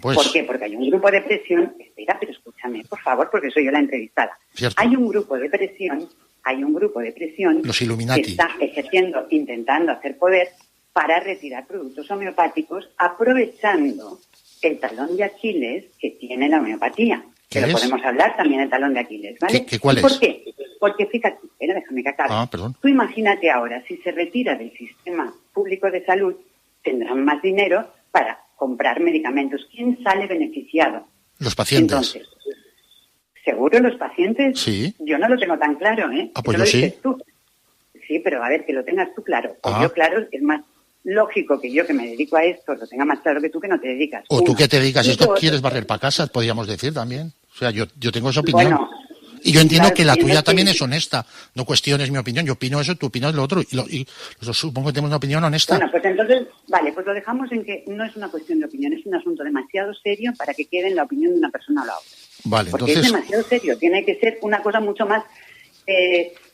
Pues. ¿Por qué? Porque hay un grupo de presión, espera, pero escúchame, por favor, porque soy yo la entrevistada. Cierto. Hay un grupo de presión los Illuminati, que está ejerciendo, intentando hacer poder para retirar productos homeopáticos, aprovechando el talón de Aquiles que tiene la homeopatía. Que lo podemos hablar también el talón de Aquiles, ¿vale? ¿Cuál es? ¿Por qué? Porque fíjate, déjame que acabe. Perdón. Tú imagínate ahora, si se retira del sistema público de salud, tendrán más dinero para comprar medicamentos. ¿Quién sale beneficiado? Los pacientes. Entonces, ¿seguro los pacientes? Sí. Yo no lo tengo tan claro, ¿eh? Pues yo sí. Tú. Sí, pero a ver, que lo tengas tú claro. O yo claro, es más lógico que yo, que me dedico a esto, lo tenga más claro que tú, que no te dedicas. O tú que te dedicas a esto, dos, ¿quieres barrer para casa? Podríamos decir también. O sea, yo tengo esa opinión. Bueno, y yo entiendo claro, que la tuya también es honesta. No cuestiones mi opinión. Yo opino eso, tú opinas lo otro. Y supongo que tenemos una opinión honesta. Bueno, pues entonces, vale, pues lo dejamos en que no es una cuestión de opinión, es un asunto demasiado serio para que quede en la opinión de una persona o la otra. Vale, porque entonces... es demasiado serio, tiene que ser una cosa mucho más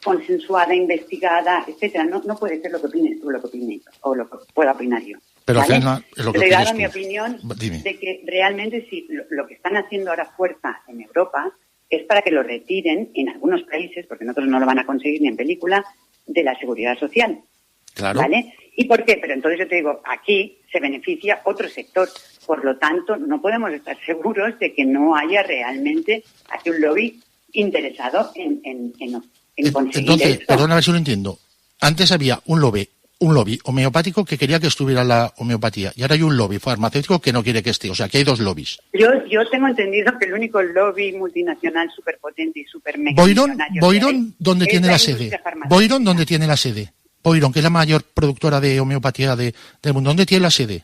consensuada, investigada, etcétera. No puede ser lo que opines tú, lo que opine yo, o lo que pueda opinar yo. Pero ¿vale? es lo que he dado tú. mi opinión. Dime. De que realmente sí, lo que están haciendo ahora fuerza en Europa es para que lo retiren en algunos países, porque nosotros no lo van a conseguir ni en película, de la seguridad social. Claro. ¿Vale? ¿Y por qué? Pero entonces yo te digo, aquí se beneficia otro sector. Por lo tanto, no podemos estar seguros de que no haya realmente aquí un lobby interesado en conseguir entonces, esto. perdona a ver si lo entiendo. Antes había un lobby homeopático que quería que estuviera la homeopatía. Y ahora hay un lobby farmacéutico que no quiere que esté. O sea, que hay dos lobbies. Yo tengo entendido que el único lobby multinacional superpotente y super mega Boiron, ¿dónde tiene la sede? Boiron, ¿dónde tiene la sede? Boiron, que es la mayor productora de homeopatía del mundo. ¿Dónde tiene la sede?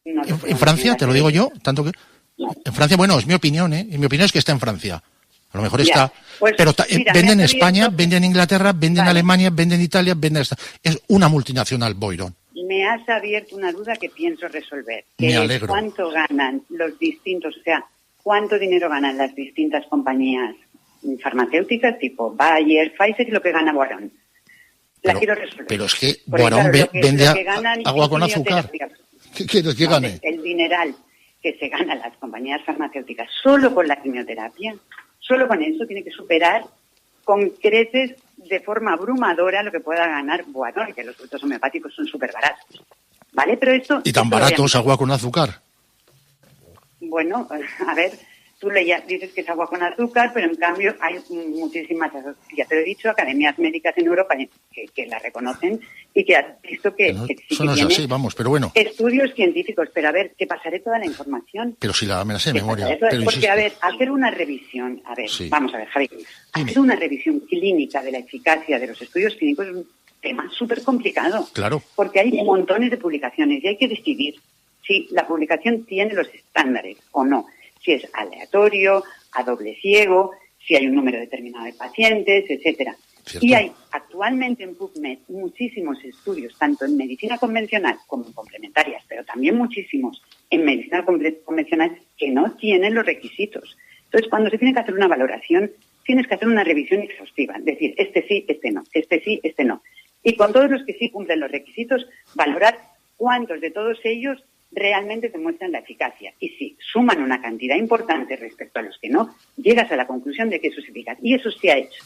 No, ¿En Francia? Te lo digo yo. Tanto que... No. En Francia, bueno, es mi opinión, ¿eh? Y mi opinión es que está en Francia. A lo mejor está... Pues, pero mira, venden en España, venden en Inglaterra, venden en Alemania, venden en Italia, venden... Es una multinacional, Boiron. Me has abierto una duda que pienso resolver. Me alegro. ¿Cuánto ganan los distintos, o sea, cuánto dinero ganan las distintas compañías farmacéuticas, tipo Bayer, Pfizer, y lo que gana Boiron? Quiero resolver. Pero es que Boiron vende agua con azúcar. ¿Qué quieres que gane? El dineral que se ganan las compañías farmacéuticas solo con la quimioterapia, solo con eso tiene que superar con creces de forma abrumadora lo que pueda ganar Boiron, que los productos homeopáticos son súper baratos. ¿Vale? Pero esto... ¿Y tan baratos agua con azúcar? Bueno, a ver, tú dices que es agua con azúcar, pero en cambio hay muchísimas, ya te lo he dicho, academias médicas en Europa que la reconocen y que has visto que no, sí eso no es así, vamos, pero bueno. Estudios científicos, pero a ver, te pasaré toda la información. Pero si me la sé de memoria. Porque, a ver, hacer una revisión, sí. Vamos a ver, Javi, hacer una revisión clínica de la eficacia de los estudios clínicos es un tema súper complicado. Claro. Porque hay montones de publicaciones y hay que decidir si la publicación tiene los estándares o no. Si es aleatorio, a doble ciego, si hay un número determinado de pacientes, etcétera. ¿Cierto? Y hay actualmente en PubMed muchísimos estudios, tanto en medicina convencional como en complementarias, pero también muchísimos en medicina convencional que no tienen los requisitos. Entonces, cuando se tiene que hacer una valoración, tienes que hacer una revisión exhaustiva, decir, este sí, este no, este sí, este no. Y con todos los que sí cumplen los requisitos, valorar cuántos de todos ellos realmente demuestran la eficacia. Y si suman una cantidad importante respecto a los que no, llegas a la conclusión de que eso es eficaz. Y eso se ha hecho.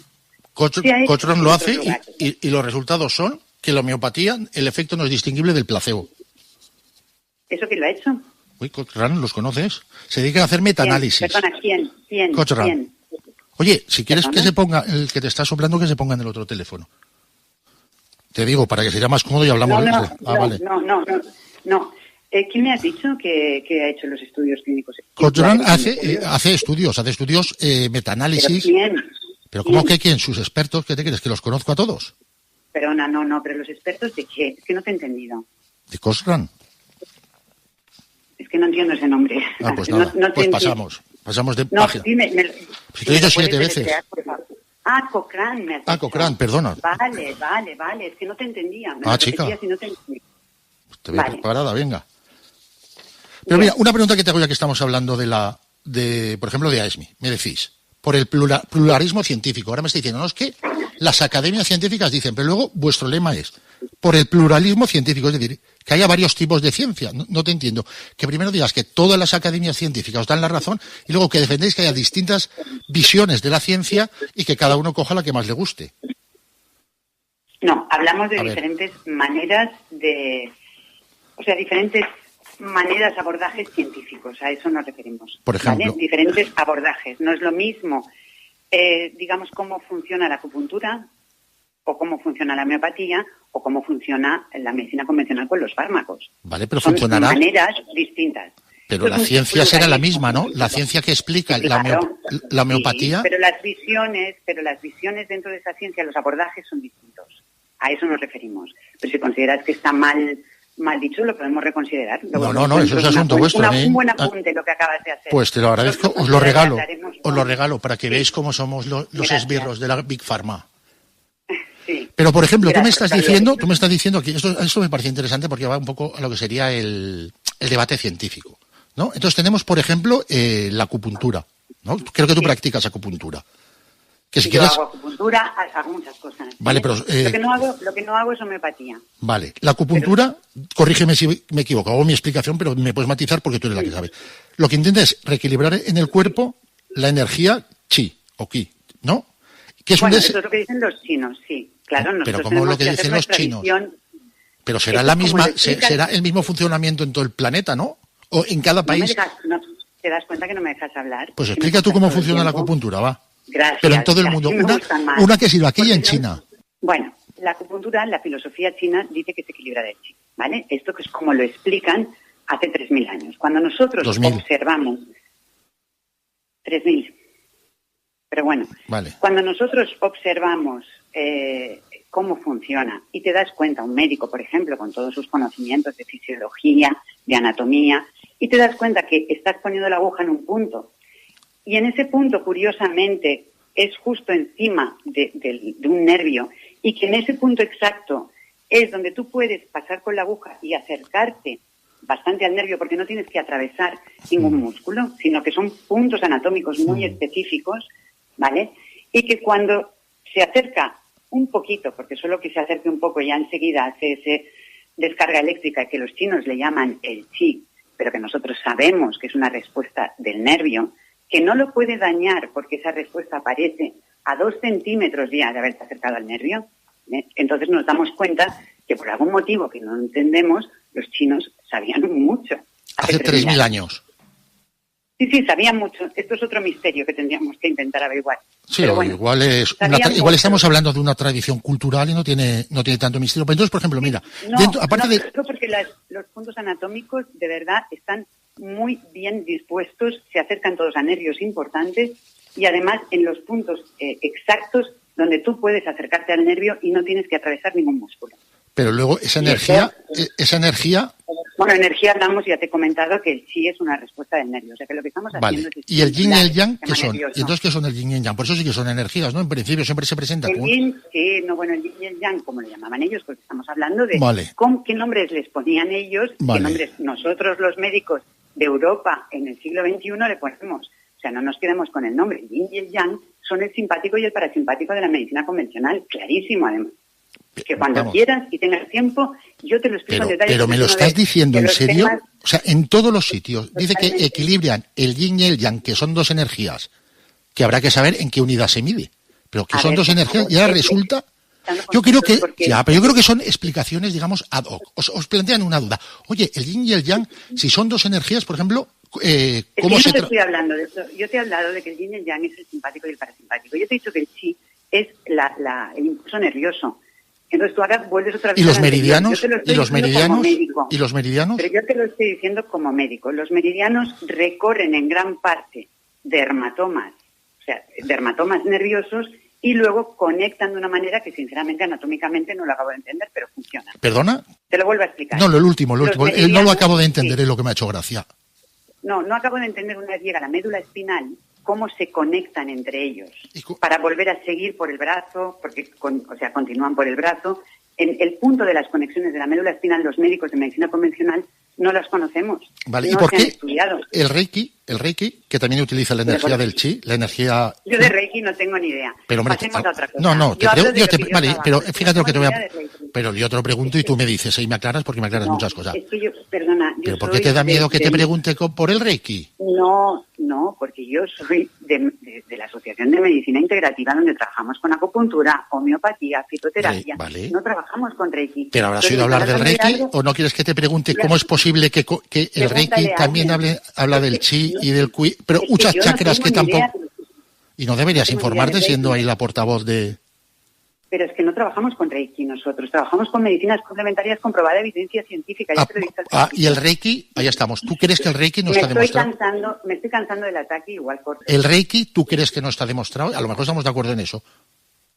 Cochrane lo hace y los resultados son que la homeopatía, el efecto no es distinguible del placebo. ¿Eso quién lo ha hecho? Uy, Cochrane, ¿los conoces? Se dedican a hacer metaanálisis. ¿Quién? Cochrane. ¿Quién? Oye, si quieres que se ponga, el que te está soplando, que se ponga en el otro teléfono. Te digo, para que sea más cómodo y hablamos. Vale. No. ¿Quién me has dicho que ha hecho los estudios clínicos? Cochrane hace estudios metaanálisis. ¿Pero quién? ¿Pero cómo que quién? ¿Sus expertos? ¿Qué te crees? ¿Que los conozco a todos? Perdona, no, pero los expertos ¿de qué? Es que no te he entendido. ¿De Cochrane? Es que no entiendo ese nombre. Pues nada, pues pasamos de página. Dime, si te he dicho 7 veces. Cochrane, me has dicho. Cochrane, perdona. Vale, es que no te entendía. Chica. Si no te entendía. Te veo preparada, venga. Pero mira, una pregunta que te hago ya que estamos hablando por ejemplo, de AESMI. Me decís, por el pluralismo científico. Ahora me está diciendo, no, es que las academias científicas dicen, pero luego vuestro lema es por el pluralismo científico, es decir, que haya varios tipos de ciencia. No te entiendo. Que primero digas que todas las academias científicas os dan la razón y luego que defendéis que haya distintas visiones de la ciencia y que cada uno coja la que más le guste. No, hablamos de diferentes maneras diferentes maneras, abordajes científicos, a eso nos referimos. Por ejemplo. ¿Vale? Diferentes abordajes. No es lo mismo, digamos, cómo funciona la acupuntura o cómo funciona la homeopatía o cómo funciona la medicina convencional con los fármacos. Vale, pero son funcionará. Maneras distintas. Pero la ciencia será la misma, ¿no? La ciencia que explica la homeopatía. Sí, pero las visiones dentro de esa ciencia, los abordajes son distintos. A eso nos referimos. Pero si consideras que está mal dicho, lo podemos reconsiderar. No, eso es asunto vuestro. Un buen apunte lo que acabas de hacer. Pues te lo agradezco, os lo regalo para que veáis cómo somos los esbirros de la Big Pharma. Sí. Pero, por ejemplo, tú me estás diciendo que esto me parece interesante porque va un poco a lo que sería el debate científico, ¿no? Entonces tenemos, por ejemplo, la acupuntura, ¿no? Creo que tú practicas acupuntura. Que si yo quieres... hago acupuntura, hago muchas cosas. Vale, pero... Lo que no hago es homeopatía. Vale, la acupuntura, corrígeme si me equivoco, hago mi explicación, pero me puedes matizar porque tú eres la que sabe. Lo que intenta es reequilibrar en el cuerpo la energía chi o ki, ¿no? Que es eso es lo que dicen los chinos, sí. Claro, pero como lo que dicen los chinos. Pero será la misma, será el mismo funcionamiento en todo el planeta, ¿no? O en cada país. ¿Te das cuenta que no me dejas hablar? Pues explica tú cómo funciona la acupuntura, va. Gracias. Pero en todo el mundo. Una que sirve aquí y en China. Bueno, la acupuntura, la filosofía china dice que se equilibra del chi, ¿vale? Esto que es como lo explican hace 3.000 años. Cuando nosotros 2000. observamos... 3.000. Pero bueno, vale. Cuando nosotros observamos cómo funciona y te das cuenta, un médico, por ejemplo, con todos sus conocimientos de fisiología, de anatomía, y te das cuenta que estás poniendo la aguja en un punto, y en ese punto, curiosamente, es justo encima de un nervio, y que en ese punto exacto es donde tú puedes pasar con la aguja y acercarte bastante al nervio, porque no tienes que atravesar ningún músculo, sino que son puntos anatómicos muy específicos, ¿vale? Y que cuando se acerca un poquito, porque solo que se acerque un poco ya enseguida hace esa descarga eléctrica que los chinos le llaman el chi, pero que nosotros sabemos que es una respuesta del nervio, que no lo puede dañar porque esa respuesta aparece a 2 centímetros ya de haberte acercado al nervio. Entonces nos damos cuenta que por algún motivo que no entendemos, los chinos sabían mucho. Hace 3.000 años. Sí, sabían mucho. Esto es otro misterio que tendríamos que intentar averiguar. Sí, bueno, igual estamos hablando de una tradición cultural y no tiene tanto misterio. Pero entonces, por ejemplo, mira, porque los puntos anatómicos de verdad están muy bien dispuestos, se acercan todos a nervios importantes y además en los puntos exactos donde tú puedes acercarte al nervio y no tienes que atravesar ningún músculo. Pero luego esa energía... Bueno, energía hablamos, ya te he comentado que el chi es una respuesta del nervio, o sea que lo que estamos haciendo es... ¿Y el yin y el yang qué son? ¿Y entonces qué son el yin y el yang? Por eso sí que son energías, ¿no? En principio siempre se presenta como... el yin y el yang, como le llamaban ellos, porque estamos hablando de qué nombres les ponían ellos, qué nombres nosotros los médicos de Europa en el siglo XXI le ponemos. O sea, no nos quedemos con el nombre. El yin y el yang son el simpático y el parasimpático de la medicina convencional, clarísimo además. Que cuando quieras y tengas tiempo, yo te lo explico en detalle. Pero me lo estás diciendo en serio, o sea, en todos los sitios. Dice que equilibran el yin y el yang, que son 2 energías, que habrá que saber en qué unidad se mide. Pero que son 2 energías, y ahora resulta... Yo creo que son explicaciones, digamos, ad hoc. Os plantean una duda. Oye, el yin y el yang, si son 2 energías, por ejemplo, ¿cómo se... Yo te estoy hablando de eso. Yo te he hablado de que el yin y el yang es el simpático y el parasimpático. Yo te he dicho que el chi es el impulso nervioso. Entonces tú ahora vuelves otra vez. ¿Y los meridianos? ¿Y los meridianos? Pero yo te lo estoy diciendo como médico. Los meridianos recorren en gran parte dermatomas, o sea, dermatomas nerviosos, y luego conectan de una manera que sinceramente anatómicamente no lo acabo de entender, pero funciona. ¿Perdona? Te lo vuelvo a explicar. No, lo último. No lo acabo de entender, es lo que me ha hecho gracia. No acabo de entender una vez llega la médula espinal, cómo se conectan entre ellos para volver a seguir por el brazo, porque continúan por el brazo. En el punto de las conexiones de la médula espinal, los médicos de medicina convencional no las conocemos. Vale, no ¿y por se han qué estudiado. el Reiki, que también utiliza la energía del chi, la energía... Yo de Reiki no tengo ni idea. Pero, hombre, pasemos a otra cosa. No, vale, pero fíjate lo que te voy a... Reiki. Pero yo te lo pregunto y tú me dices, y me aclaras porque me aclaras muchas cosas. Es que yo, perdona, yo ¿Pero por qué te da miedo que te pregunte por el Reiki? No, porque yo soy de la Asociación de Medicina Integrativa, donde trabajamos con acupuntura, homeopatía, fitoterapia. Vale. No trabajamos con Reiki. ¿Pero habrás oído hablar del Reiki o no quieres que te pregunte cómo es posible que el Reiki también habla del chi y del Qi? Pero muchas chakras que tampoco... Y no deberías informarte siendo ahí la portavoz de... Pero es que no trabajamos con Reiki nosotros, trabajamos con medicinas complementarias comprobada de evidencia científica. Y el Reiki, ahí estamos. ¿Tú crees que el Reiki no está demostrado? Me estoy cansando del ataque igual por... ¿El Reiki tú crees que no está demostrado? A lo mejor estamos de acuerdo en eso.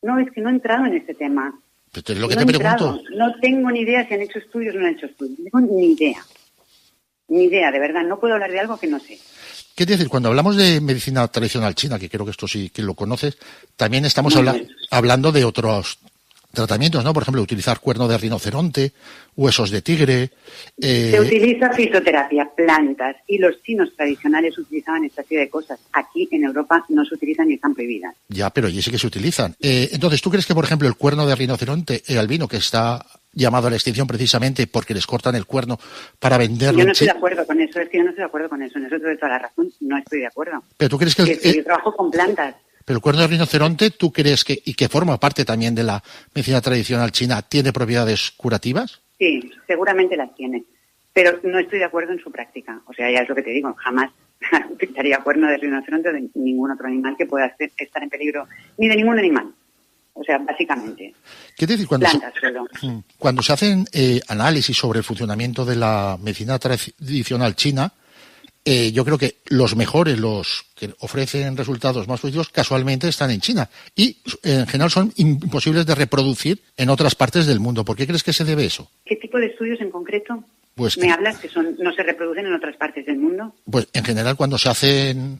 No, es que no he entrado en este tema. Pero es lo que te pregunto. No tengo ni idea si han hecho estudios o no han hecho estudios. No tengo ni idea. Ni idea, de verdad. No puedo hablar de algo que no sé. ¿Qué decir? Cuando hablamos de medicina tradicional china, que creo que esto sí que lo conoces, también estamos hablando de otros tratamientos, ¿no? Por ejemplo, utilizar cuerno de rinoceronte, huesos de tigre... Se utiliza fitoterapia, plantas, y los chinos tradicionales utilizaban esta serie de cosas. Aquí, en Europa, no se utilizan y están prohibidas. Ya, pero allí sí que se utilizan. Entonces, ¿tú crees que, por ejemplo, el cuerno de rinoceronte albino, que está llamado a la extinción precisamente porque les cortan el cuerno para venderlo... Yo no estoy de acuerdo con eso, en eso te doy toda la razón, no estoy de acuerdo. Pero tú crees que... Yo trabajo con plantas. Pero el cuerno de rinoceronte, ¿tú crees y que forma parte también de la medicina tradicional china, tiene propiedades curativas? Sí, seguramente las tiene, pero no estoy de acuerdo en su práctica. O sea, ya es lo que te digo, jamás utilizaría cuerno de rinoceronte o de ningún otro animal que pueda estar en peligro, ni de ningún animal. O sea, básicamente. ¿Qué decir cuando se hacen análisis sobre el funcionamiento de la medicina tradicional china? Yo creo que los mejores, los que ofrecen resultados más positivos, casualmente están en China. Y en general son imposibles de reproducir en otras partes del mundo. ¿Por qué crees que se debe eso? ¿Qué tipo de estudios en concreto? Pues, ¿me hablas que no se reproducen en otras partes del mundo? Pues en general cuando se hacen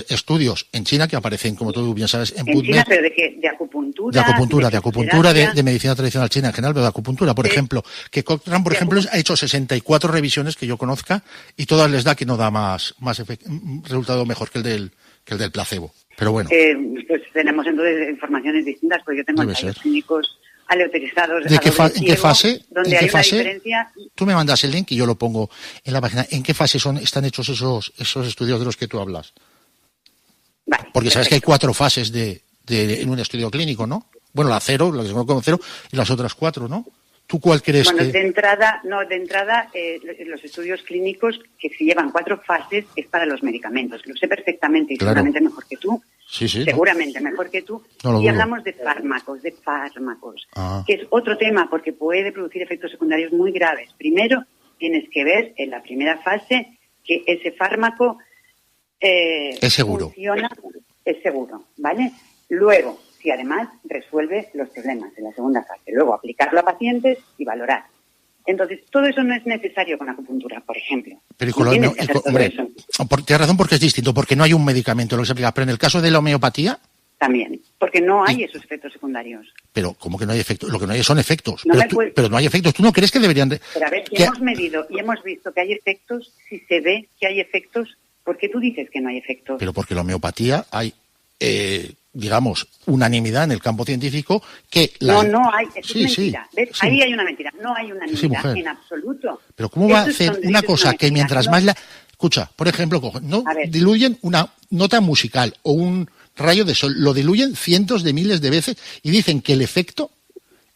estudios en China, que aparecen, como tú bien sabes, en PubMed. China, ¿pero de qué? ¿De acupuntura? De acupuntura, de medicina tradicional china en general, pero de acupuntura, por ejemplo. Que Cochrane, por ejemplo, ha hecho 64 revisiones que yo conozca y todas les da que no da más resultado mejor que el del placebo. Pero bueno. Pues tenemos entonces informaciones distintas, porque yo tengo ensayos clínicos aleatorizados. ¿En qué fase? Donde hay una diferencia. Tú me mandas el link y yo lo pongo en la página. ¿En qué fase están hechos esos estudios de los que tú hablas? Vale, porque sabes que hay 4 fases en un estudio clínico, ¿no? Bueno, la 0, la que se conoce como 0, y las otras 4, ¿no? ¿Tú cuál crees que...? De entrada, los estudios clínicos que se llevan 4 fases es para los medicamentos. Lo sé perfectamente y seguramente mejor que tú. Sí, seguramente mejor que tú. Y hablamos de fármacos, que es otro tema porque puede producir efectos secundarios muy graves. Primero, tienes que ver en la primera fase que ese fármaco es seguro. Funciona, es seguro, ¿vale? Luego, si además resuelve los problemas en la segunda fase. Luego, aplicarlo a pacientes y valorar. Entonces, todo eso no es necesario con acupuntura, por ejemplo. Pero tienes razón porque es distinto, porque no hay un medicamento lo que se aplica. Pero en el caso de la homeopatía... También, porque no hay esos efectos secundarios. Pero, ¿cómo que no hay efectos? Lo que no hay son efectos. Pero no hay efectos. ¿Tú no crees que deberían de...? Pero a ver, si hemos medido y hemos visto que hay efectos, si se ve que hay efectos, ¿por qué tú dices que no hay efectos? Pero porque la homeopatía hay... digamos, unanimidad en el campo científico que... No hay, eso es mentira. ¿Ves? Sí. Ahí hay una mentira, no hay unanimidad en absoluto. Pero ¿cómo va a hacer una cosa que mientras más la... Escucha, por ejemplo, diluyen una nota musical o un rayo de sol, lo diluyen cientos de miles de veces y dicen que el efecto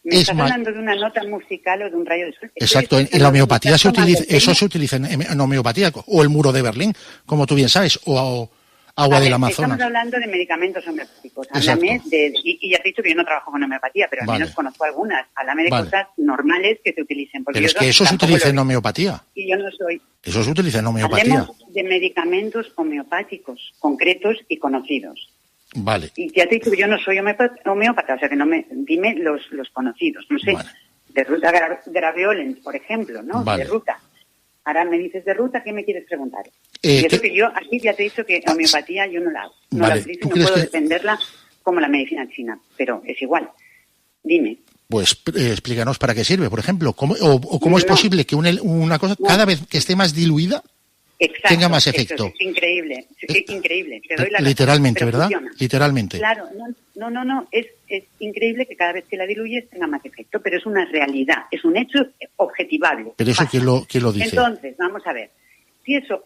es ¿Estás hablando de una nota musical o de un rayo de sol? Exacto, en la homeopatía se utiliza en homeopatía, o el muro de Berlín, como tú bien sabes, o agua del Amazonas. Estamos hablando de medicamentos homeopáticos. Háblame y ya te he dicho que yo no trabajo con homeopatía, pero al menos conozco algunas. Háblame de cosas normales que se utilicen. Pero es que eso se utiliza en homeopatía. Y yo no soy. Eso se utiliza en homeopatía. Hablemos de medicamentos homeopáticos, concretos y conocidos. Vale. Y ya te he dicho que yo no soy homeópata, o sea que dime los conocidos. No sé, de ruta graveolens, por ejemplo, ¿no? De ruta. Ahora me dices de ruta, ¿qué me quieres preguntar? Y eso que yo aquí ya te he dicho que homeopatía yo no la hago. No la utilizo y no puedo defenderla como la medicina china, pero es igual. Dime. Pues explícanos para qué sirve, por ejemplo. ¿Cómo es posible que una cosa, cada vez que esté más diluida, tenga más efecto? Es increíble, es increíble. Te doy la literalmente, razón, ¿verdad? Funciona. Literalmente. Claro, no. Es increíble que cada vez que la diluyes tenga más efecto, pero es una realidad, es un hecho objetivable. ¿Pero eso quién lo dice? Entonces, vamos a ver. Si eso